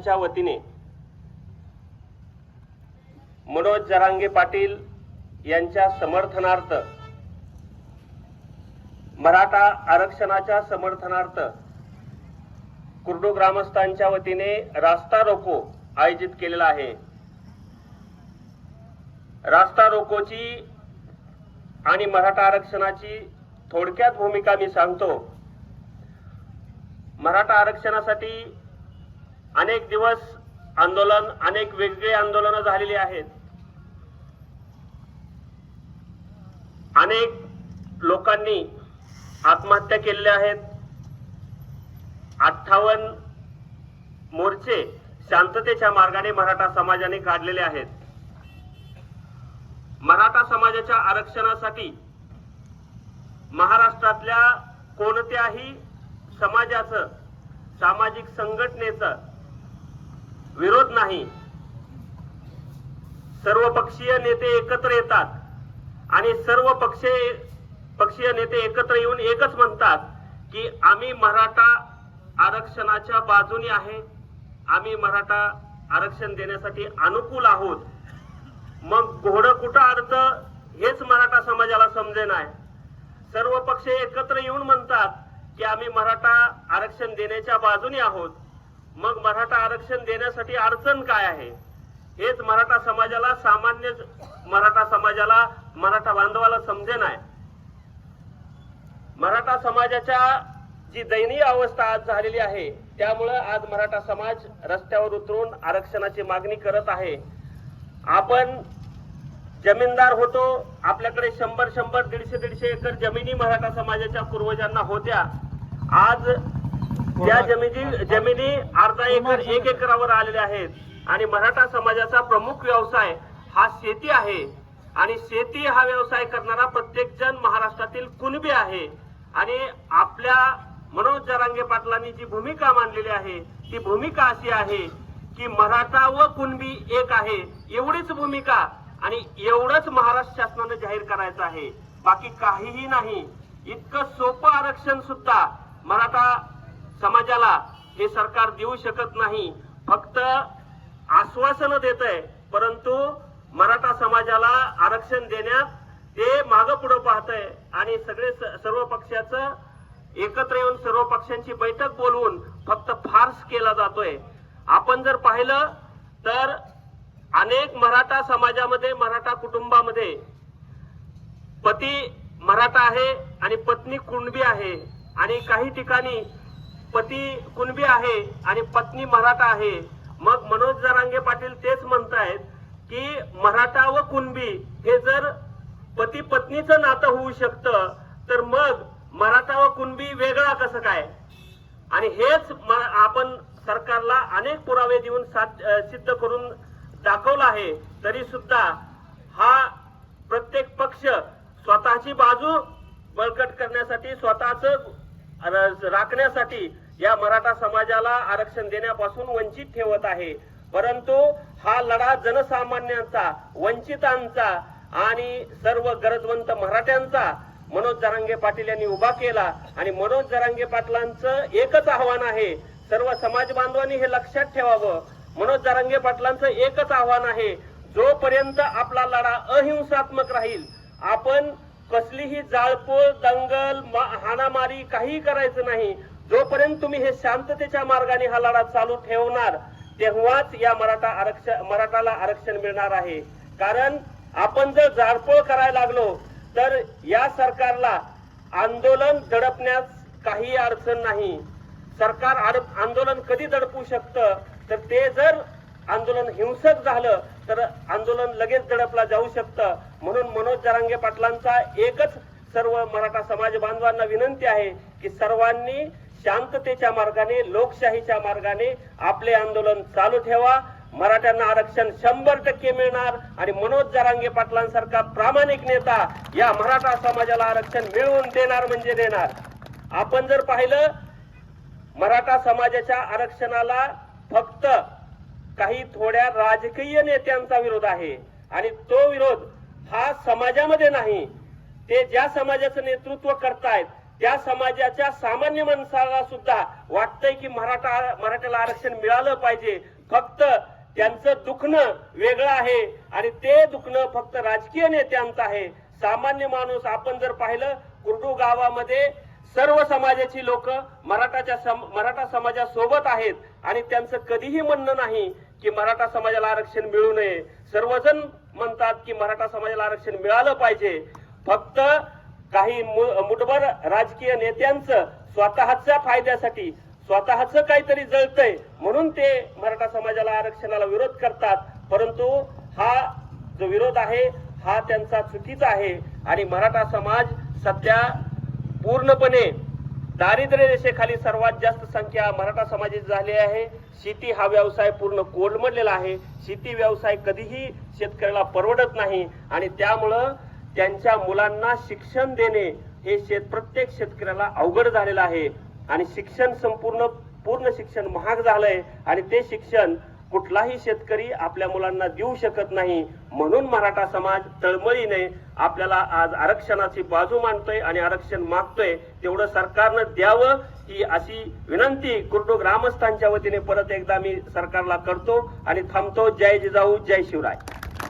च्या वतीने मनोज जरांगे पाटील यांच्या समर्थनार्थ मराठा आरक्षणाच्या समर्थनार्थ कुर्डू ग्रामस्थांच्या वतीने रास्ता रोको आयोजित केलेला आहे। रास्ता रोकोची आणि मराठा आरक्षणाची थोडक्यात भूमिका मी सांगतो। मराठा आरक्षणासाठी अनेक दिवस आंदोलन, अनेक वेगवेगळे आंदोलन झालेली आहेत। अनेक लोकांनी आत्महत्या केलेल्या आहेत। 58 मोर्चे शांततेच्या मार्गाने मराठा समाजाने काढलेले आहेत। मराठा समाजाच्या आरक्षणासाठी महाराष्ट्रातल्या कोणत्याही समाजाचं, सामाजिक संघटनेचा विरोध नाही। सर्वपक्षीय नेते एकत्र येतात आणि सर्व पक्षीय नेते एकत्र येऊन एकच म्हणतात की आम्ही मराठा आरक्षणाच्या बाजूने आहे, आम्ही मराठा आरक्षण देण्यासाठी अनुकूल आहोत। मग घोडं कुठं अडतं हेच मराठा समाजाला समजेना। सर्व पक्ष एकत्र येऊन म्हणतात की आम्ही मराठा आरक्षण देण्याच्या बाजूने आहोत। मग मराठा आरक्षण देण्यासाठी अडचण काय आहे हेच मराठा समाजाला, सामान्य मराठा समाजाला, मराठा बांधवाला समजेना। मराठा समाजाच्या जी दयनीय अवस्था आज झालेली आहे त्यामुळे आज मराठा समाज रस्त्यावर उतरून आरक्षणाची मागणी करत आहे। आपण जमीनदार होतो, आपल्याकडे 100, 150 एकर जमिनी मराठा समाजाच्या पूर्वजांना होत्या। आज त्या जमिनी अर्धा एकर, 1 एकरावर आलेल्या आहेत आणि मराठा समाजाचा प्रमुख व्यवसाय हा शेती आहे आणि शेती हा व्यवसाय करणारा प्रत्येक जण महाराष्ट्रातील कुणबी आहे। आणि आपल्या मनोज जरांगे पाटलांनी जी भूमिका मांडलेली आहे ती भूमिका अशी आहे की मराठा व कुणबी एक आहे, एवढीच भूमिका आणि एवढंच महाराष्ट्र शासनाने जाहीर करायचं आहे, बाकी काहीही नाही। इतकं सोपं आरक्षण सुद्धा मराठा समाजाला हे सरकार देऊ शकत नाही, फक्त आश्वासन देतंय, परंतु मराठा समाजाला आरक्षण देण्यात ते मागं पुढे पाहतंय आणि सर्व पक्षाचं एकत्र येऊन सर्व पक्षांची बैठक बोलवून फक्त फार्स केला जातोय। आपण जर पाहिलं तर अनेक मराठा समाजामध्ये, मराठा कुटुंबामध्ये पती मराठा आहे आणि पत्नी कुणबी आहे आणि काही ठिकाणी पती कुणबी आहे आणि पत्नी मराठा आहे। मग मनोज जरांगे पाटील तेच म्हणतायत की मराठा व कुणबी हे जर पती पत्नीचं नातं होऊ शकतं तर मग मराठा व कुणबी वेगळा कसं काय? आणि हेच आपण सरकारला अनेक पुरावे देऊन सिद्ध करून दाखवलं आहे, तरी सुद्धा हा प्रत्येक पक्ष स्वतःची बाजू बळकट करण्यासाठी, स्वतःच राखण्यासाठी या मराठा समाजाला आरक्षण देण्यापासून वंचित ठेवत आहे। परंतु हा लढा जनसामान्यांचा, वंचितांचा आणि सर्व गरजवंत मराठ्यांचा मनोज जरांगे पाटील यांनी उभा केला आणि मनोज जरांगे पाटलांचं एकच आव्हान आहे, सर्व समाज बांधवांनी हे लक्षात ठेवावं। मनोज जरांगे पाटलांचं एकच आव्हान आहे, जोपर्यंत आपला लढा अहिंसात्मक राहील, आपण कसलीही जाळपोळ, दंगल, हाणामारी काही करायचं नाही, जोपर्यंत तुम्ही हे शांततेच्या मार्गाने हा लढा चालू ठेवणार तेव्हाच या मराठाला आरक्षण मिळणार आहे। कारण आपण जर जाळपोळ करायला लागलो तर या सरकारला आंदोलन दडपण्यास काही अडचण नाही। सरकार आंदोलन कधी दडपू शकतं तर ते जर आंदोलन हिंसक झालं तर आंदोलन लगेच दडपला जाऊ शकतं। म्हणून मनोज जरांगे पाटलांचा एकच सर्व मराठा समाज बांधवांना विनंती आहे की सर्वांनी शांततेच्या मार्गाने, लोकशाहीच्या मार्गाने आपले आंदोलन चालू ठेवा। मराठ्यांना आरक्षण 100% मिळणार आणि मनोज जरांगे पाटलांसारखा प्रामाणिक नेता या मराठा समाजाला आरक्षण मिळवून देणार म्हणजे देणार। आपण जर पाहिलं मराठा समाजाच्या आरक्षणाला फक्त काही थोड्या राजकीय नेत्यांचा विरोध आहे आणि तो विरोध हा समाजामध्ये नाही, ते ज्या समाजाचं नेतृत्व करतायत त्या समाजाच्या सामान्य माणसाला सुद्धा वाटतंय की मराठ्याला आरक्षण मिळालं पाहिजे. फक्त त्यांचं दुखणं वेगळं आहे आणि ते दुखणं फक्त राजकीय नेत्यांचं आहे. सामान्य माणूस आपण जर पाहिलं कुर्डू गावामध्ये सर्व समाजाची लोक मराठा समाजासोबत आहेत आणि त्यांचं कधीही म्हणणं नाही की मराठा समाजाला आरक्षण मिळू नये. सर्वजण म्हणतात की मराठा समाजाला आरक्षण मिळालं पाहिजे. फक्त काही मुठभर राजकीय नेत्यांचं स्वतःच्या फायद्यासाठी स्वतःच काहीतरी जळतंय म्हणून ते मराठा समाजाला आरक्षणाला विरोध करतात. परंतु हा जो विरोध आहे हा त्यांचा चुकीचा आहे आणि मराठा समाज सध्या पूर्णपणे दारिद्र्य रेषेखाली सर्वात जास्त संख्या मराठा समाजाची झाली आहे. शेती हा व्यवसाय पूर्ण कोलमडलेला आहे. शेती व्यवसाय कधीही शेतकऱ्याला परवडत नाही आणि त्यामुळं त्यांच्या मुलांना शिक्षण देणे हे प्रत्येक शेतकऱ्याला अवघड झालेलं आहे आणि शिक्षण पूर्ण शिक्षण महाग झालंय आणि ते शिक्षण कुठलाही शेतकरी आपल्या मुलांना देऊ शकत नाही. म्हणून मराठा समाज तळमळीने आपल्याला आज आरक्षणाची बाजू मांडतोय आणि आरक्षण मागतोय. तेवढं सरकारनं द्यावं ही अशी विनंती कुर्डू ग्रामस्थांच्या वतीने परत एकदा मी सरकारला करतो आणि थांबतो. जय जिजाऊ, जय शिवराय.